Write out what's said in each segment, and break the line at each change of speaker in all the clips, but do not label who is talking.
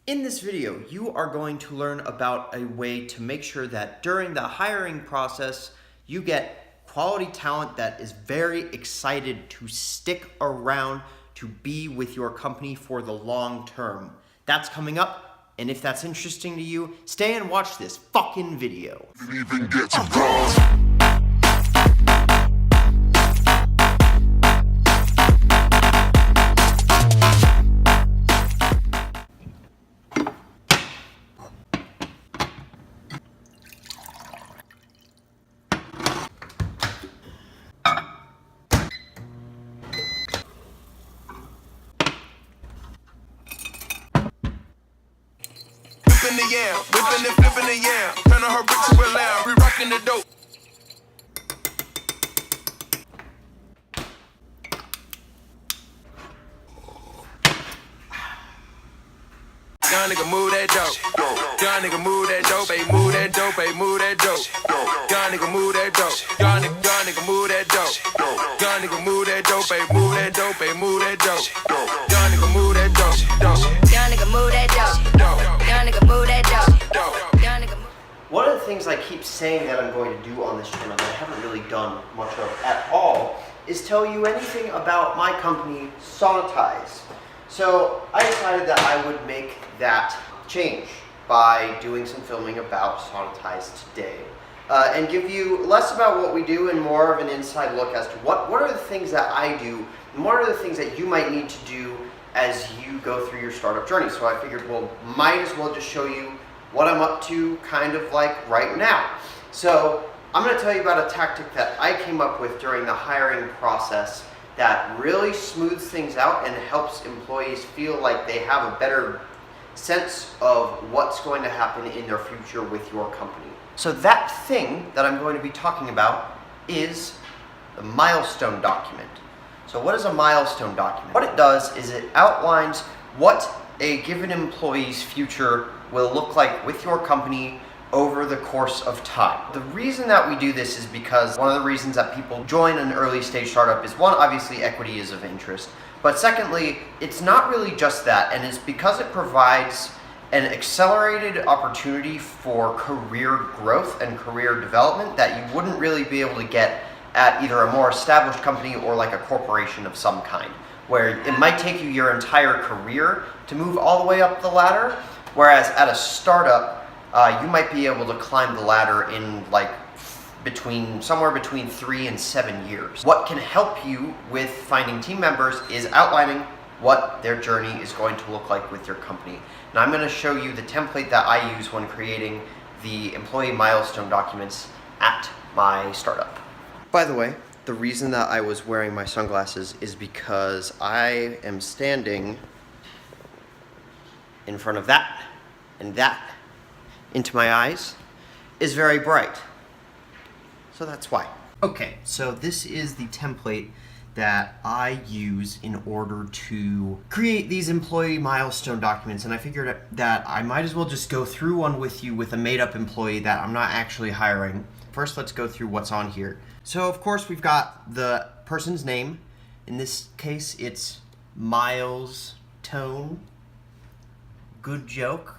In this video, you are going to learn about a way to make sure that during the hiring process, you get quality talent that is very excited to stick around to be with your company for the long term. That's coming up, and if that's interesting to you, stay and watch this fucking video.
Even get to bronze.
In the yam, whipping and flipping the yam, turning her brick to a lamb, we rocking the dope. Young nigga move that dope. Young nigga move that dope, ayy move that dope, ayy move that dope. Young nigga move that dope. Young nigga move that dope. Young nigga move that dope, ayy move that dope, ayy move that dope. Young nigga move that dope.
Young nigga move that dope. Young nigga move that dope. Young nigga move.
One of the things I keep saying that I'm going to do on this channel that I haven't really done much of at all is tell you anything about my company, SONET Eyes. So I decided that I would make that change by doing some filming about SONET Eyes today. And give you less about what we do and more of an inside look as to what are the things that I do and what are the things that you might need to do as you go through your startup journey. So I figured, well, might as well just show you what I'm up to kind of like right now. So I'm going to tell you about a tactic that I came up with during the hiring process that really smooths things out and helps employees feel like they have a better sense of what's going to happen in their future with your company. So that thing that I'm going to be talking about is the Milestone Document. So what is a Milestone Document? What it does is it outlines what a given employee's future will look like with your company over the course of time. The reason that we do this is because one of the reasons that people join an early stage startup is, one, obviously equity is of interest, but secondly, it's not really just that, and it's because it provides an accelerated opportunity for career growth and career development that you wouldn't really be able to get at either a more established company or like a corporation of some kind, where it might take you your entire career to move all the way up the ladder, whereas at a startup, you might be able to climb the ladder in like somewhere between 3 and 7 years. What can help you with finding team members is outlining what their journey is going to look like with your company. And I'm going to show you the template that I use when creating the employee milestone documents at my startup. By the way, the reason that I was wearing my sunglasses is because I am standing in front of that, and that into my eyes is very bright. So that's why. Okay, so this is the template that I use in order to create these employee milestone documents, and I figured that I might as well just go through one with you with a made-up employee that I'm not actually hiring. First, let's go through what's on here. So, of course, we've got the person's name. In this case, it's Milestone. Good joke.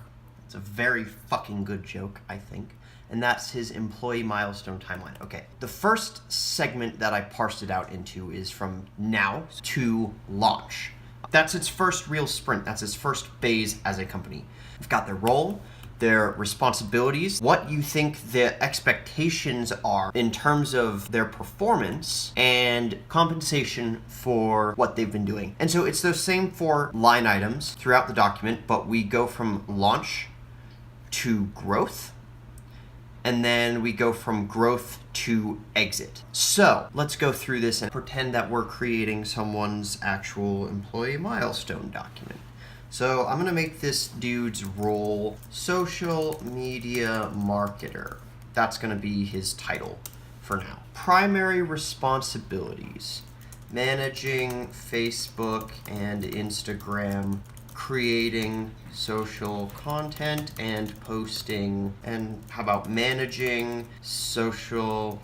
It's a very fucking good joke, I think. And that's his employee milestone timeline. Okay, the first segment that I parsed it out into is from now to launch. That's its first real sprint. That's its first phase as a company. We've got their role, their responsibilities, what you think the expectations are in terms of their performance, and compensation for what they've been doing. And so it's those same 4 line items throughout the document, but we go from launch to growth, and then we go from growth to exit. So let's go through this and pretend that we're creating someone's actual employee milestone document. So I'm gonna make this dude's role social media marketer. That's gonna be his title for now. Primary responsibilities: managing Facebook and Instagram, creating social content and posting, and how about managing social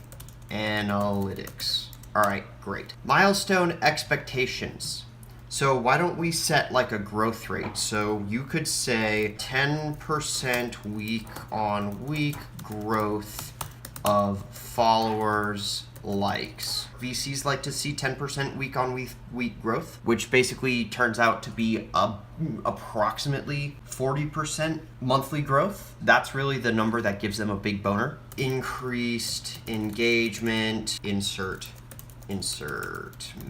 analytics? All right, great. Milestone expectations. So why don't we set like a growth rate? So you could say 10% week on week growth of followers, likes. VCs like to see 10% week on week growth, which basically turns out to be approximately 40% monthly growth. That's really the number that gives them a big boner. Increased engagement, insert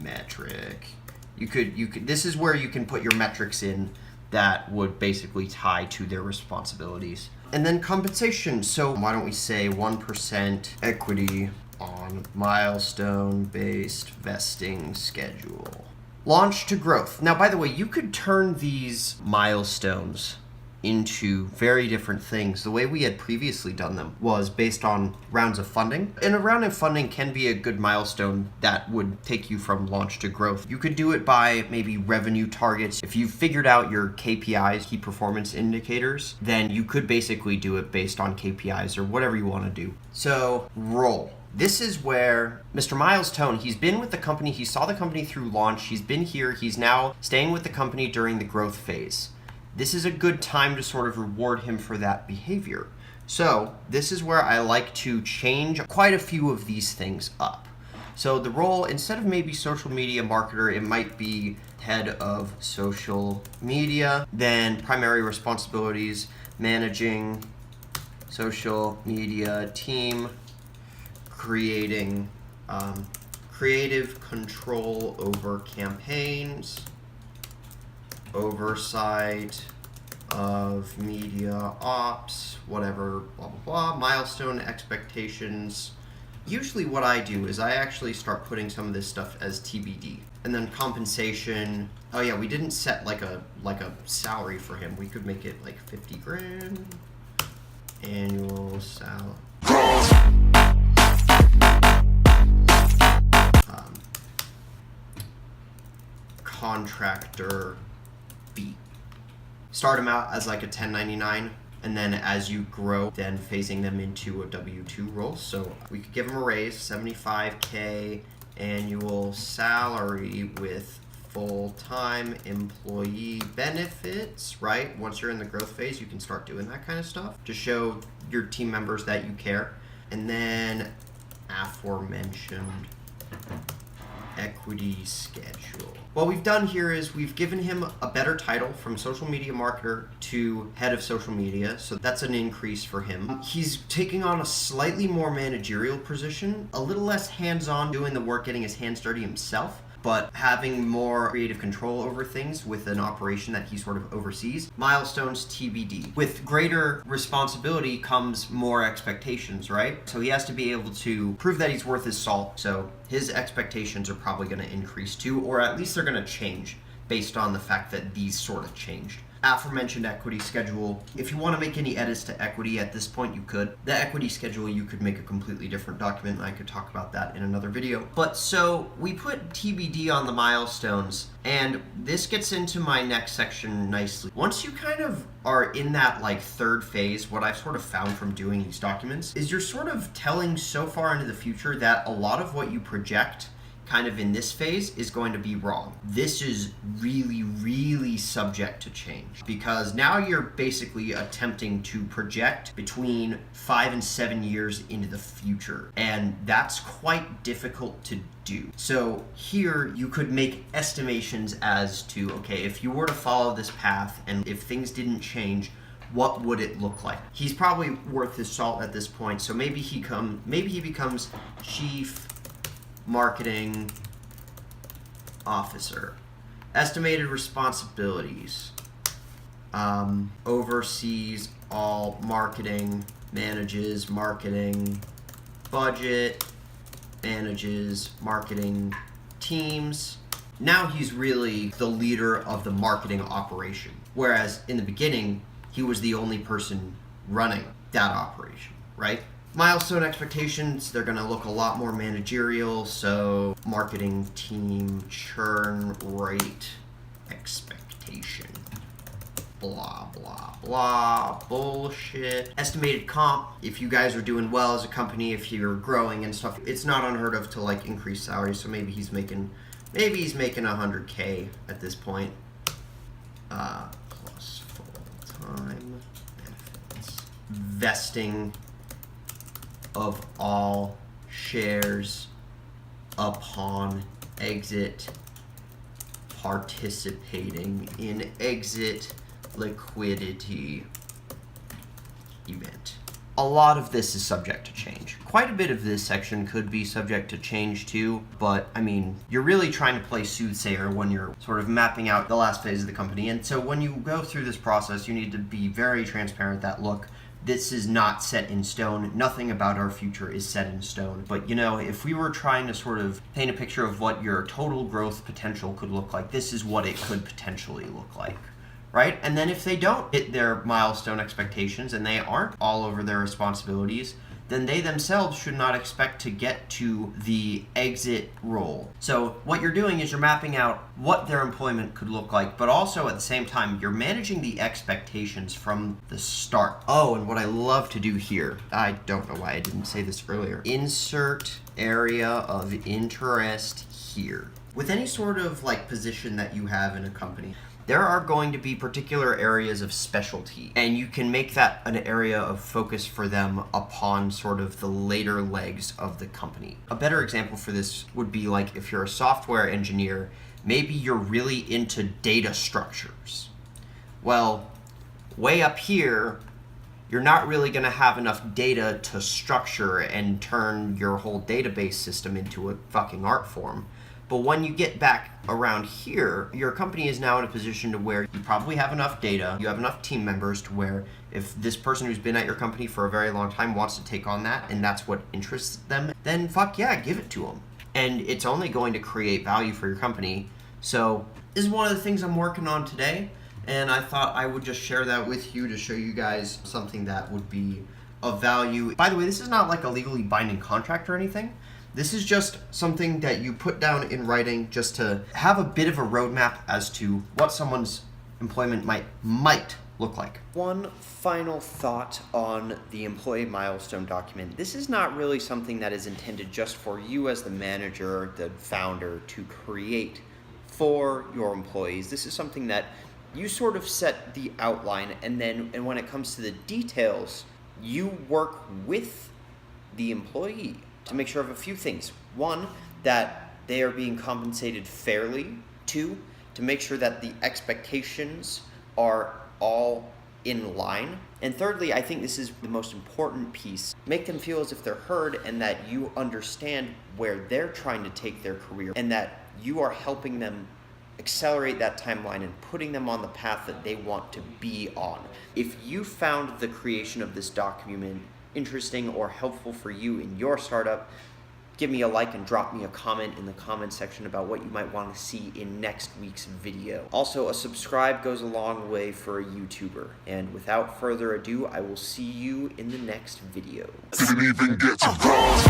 metric. You could this is where you can put your metrics in that would basically tie to their responsibilities. And then compensation. So why don't we say 1% equity on milestone-based vesting schedule. Launch to growth. Now, by the way, you could turn these milestones into very different things. The way we had previously done them was based on rounds of funding. And a round of funding can be a good milestone that would take you from launch to growth. You could do it by maybe revenue targets. If you've figured out your KPIs, key performance indicators, then you could basically do it based on KPIs or whatever you want to do. So, role. This is where Mr. Milestone, he's been with the company, he saw the company through launch, he's been here, he's now staying with the company during the growth phase. This is a good time to sort of reward him for that behavior. So this is where I like to change quite a few of these things up. So the role, instead of maybe social media marketer, it might be head of social media. Then primary responsibilities, managing social media team, creating creative control over campaigns, oversight of media ops, whatever, blah, blah, blah, milestone expectations. Usually what I do is I actually start putting some of this stuff as TBD. And then compensation. Oh yeah, we didn't set like a salary for him. We could make it like 50 grand. Annual salary. Contractor B. Start them out as like a 1099, and then as you grow, then phasing them into a W-2 role. So we could give them a raise, $75K annual salary with full-time employee benefits, right? Once you're in the growth phase, you can start doing that kind of stuff to show your team members that you care. And then aforementioned equity schedule. What we've done here is we've given him a better title from social media marketer to head of social media, so that's an increase for him. He's taking on a slightly more managerial position, a little less hands-on, doing the work, getting his hands dirty himself, but having more creative control over things with an operation that he sort of oversees. Milestones TBD. With greater responsibility comes more expectations, right? So he has to be able to prove that he's worth his salt. So his expectations are probably going to increase too, or at least they're going to change based on the fact that these sort of changed. Aforementioned equity schedule. If you want to make any edits to equity at this point, you could. The equity schedule, you could make a completely different document, and I could talk about that in another video. But so we put TBD on the milestones, and this gets into my next section nicely. Once you kind of are in that like third phase, what I've sort of found from doing these documents is you're sort of telling so far into the future that a lot of what you project kind of in this phase is going to be wrong. This is really, really subject to change because now you're basically attempting to project between 5 and 7 years into the future, and that's quite difficult to do. So here you could make estimations as to, okay, if you were to follow this path and if things didn't change, what would it look like? He's probably worth his salt at this point, so maybe he becomes chief marketing officer. Estimated responsibilities. Oversees all marketing, manages marketing budget, manages marketing teams. Now he's really the leader of the marketing operation. Whereas in the beginning, he was the only person running that operation, right? Milestone expectations, they're going to look a lot more managerial, so marketing team churn rate expectation. Blah, blah, blah, bullshit. Estimated comp, if you guys are doing well as a company, if you're growing and stuff, it's not unheard of to like increase salaries, so maybe he's making maybe he's making 100K at this point. Plus full-time benefits. Vesting of all shares upon exit, participating in exit liquidity event. A lot of this is subject to change. Quite a bit of this section could be subject to change too, but I mean, you're really trying to play soothsayer when you're sort of mapping out the last phase of the company. And so when you go through this process, you need to be very transparent that, look, this is not set in stone. Nothing about our future is set in stone. But you know, if we were trying to sort of paint a picture of what your total growth potential could look like, this is what it could potentially look like. Right? And then if they don't hit their milestone expectations and they aren't all over their responsibilities, then they themselves should not expect to get to the exit role. So what you're doing is you're mapping out what their employment could look like, but also at the same time, you're managing the expectations from the start. Oh, and what I love to do here, I don't know why I didn't say this earlier, insert area of interest here. With any sort of like position that you have in a company, there are going to be particular areas of specialty, and you can make that an area of focus for them upon sort of the later legs of the company. A better example for this would be like if you're a software engineer, maybe you're really into data structures. Well, way up here, you're not really going to have enough data to structure and turn your whole database system into a fucking art form. But when you get back around here, your company is now in a position to where you probably have enough data, you have enough team members to where if this person who's been at your company for a very long time wants to take on that and that's what interests them, then fuck yeah, give it to them. And it's only going to create value for your company. So this is one of the things I'm working on today, and I thought I would just share that with you to show you guys something that would be of value. By the way, this is not like a legally binding contract or anything. This is just something that you put down in writing just to have a bit of a roadmap as to what someone's employment might look like. One final thought on the employee milestone document. This is not really something that is intended just for you as the manager, the founder, to create for your employees. This is something that you sort of set the outline, and when it comes to the details, you work with the employee to make sure of a few things. One, that they are being compensated fairly. Two, to make sure that the expectations are all in line. And thirdly, I think this is the most important piece. Make them feel as if they're heard and that you understand where they're trying to take their career and that you are helping them accelerate that timeline and putting them on the path that they want to be on. If you found the creation of this document interesting or helpful for you in your startup, give me a like and drop me a comment in the comment section about what you might want to see in next week's video. Also, a subscribe goes a long way for a YouTuber. And without further ado, I will see you in the next video.
Didn't even get to cross.